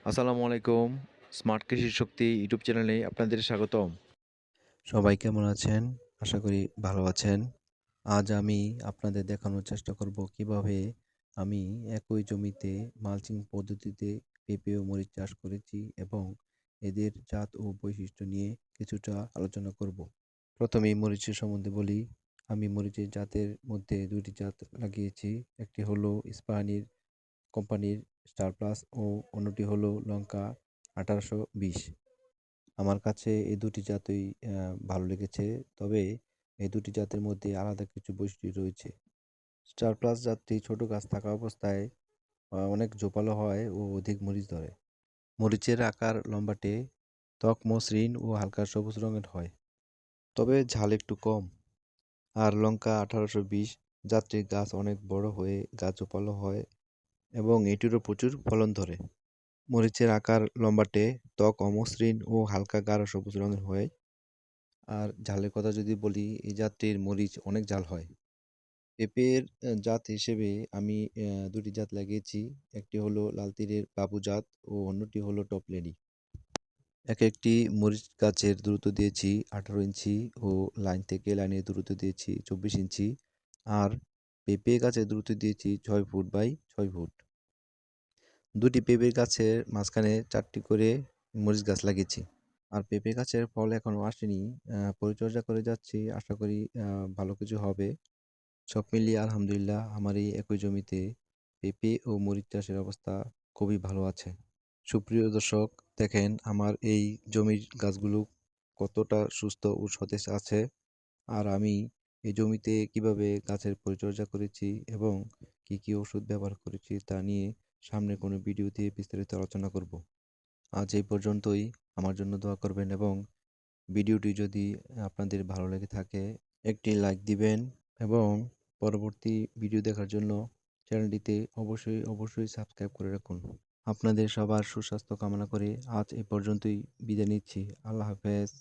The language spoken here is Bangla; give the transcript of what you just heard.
আসসালামু আলাইকুম। স্মার্ট কৃষি শক্তি ইউটিউব চ্যানেলে আপনাদের স্বাগতম। সবাই কেমন আছেন? আশা করি ভালো আছেন। আজ আমি আপনাদের দেখানোর চেষ্টা করব কিভাবে আমি একই জমিতে মালচিং পদ্ধতিতে পেঁপে ও মরিচ চাষ করেছি এবং এদের জাত ও বৈশিষ্ট্য নিয়ে কিছুটা আলোচনা করব। প্রথমেই মরিচের সম্বন্ধে বলি। আমি মরিচের জাতের মধ্যে ২ টি জাত লাগিয়েছি। একটি হলো ইস্পাহানির কোম্পানির স্টার প্লাস ও অন্যটি হলো লঙ্কা ১৮২০। আমার কাছে এই ২ টি জাতই ভালো লেগেছে। তবে এই ২ টি জাতের মধ্যে আলাদা কিছু বৈশিষ্ট্য রয়েছে। স্টার প্লাস জাতটি ছোট গাছ থাকা অবস্থায় অনেক ঝোপালো হয় ও অধিক মরিচ ধরে। মরিচের আকার লম্বাটে, ত্বক মসৃণ ও হালকা সবুজ রঙের হয়। তবে ঝাল একটু কম। আর লঙ্কা ১৮২০ জাতটির গাছ অনেক বড় হয়ে গাছ ঝোপালো হয় এবং এটিরও প্রচুর ফলন ধরে। মরিচের আকার লম্বাটে, ত্বক অমসৃণ ও হালকা গাঢ় সবুজ রঙের হয়। আর ঝালের কথা যদি বলি, এই জাতটির মরিচ অনেক ঝাল হয়। পেঁপের জাত হিসেবে আমি ২ টি জাত লাগিয়েছি। একটি হলো লাল তীরের বাবু জাত ও অন্যটি হলো টপ লেডি। একেকটি মরিচ গাছের দূরত্ব দিয়েছি ১৮ ইঞ্চি ও লাইন থেকে লাইনের দূরত্ব দিয়েছি ২৪ ইঞ্চি। আর পেঁপে গাছের দূরত্ব দিয়েছি ৬ ফুট বাই ৬ ফুট। ২ টি পেঁপে গাছের মাঝখানে ৪ টি করে মরিচ গাছ লাগিয়েছি। আর পেঁপে গাছের ফল এখনো আসেনি। পরিচর্যা করে যাচ্ছি। আশা করি ভালো কিছু হবে। সব মিলিয়ে আলহামদুলিল্লাহ আমার এই একই জমিতে পেঁপে ও মরিচ চাষের অবস্থা খুবই ভালো আছে। সুপ্রিয় দর্শক, দেখেন আমার এই জমির গাছগুলো কতটা সুস্থ ও সতেজ আছে। আর আমি এই জমিতে কিভাবে গাছের পরিচর্যা করেছি এবং কি ওষুধ ব্যবহার করেছি তা নিয়ে সামনে কোনো ভিডিওতে বিস্তারিত আলোচনা করব। আজ এই পর্যন্তই। আমার জন্য দোয়া করবেন এবং ভিডিওটি যদি আপনাদের ভালো লেগে থাকে একটি লাইক দিবেন এবং পরবর্তী ভিডিও দেখার জন্য চ্যানেলটিতে অবশ্যই সাবস্ক্রাইব করে রাখুন। আপনাদের সবার সুস্বাস্থ্য কামনা করে আজ এ পর্যন্তই বিদায় নিচ্ছি। আল্লাহ হাফেজ।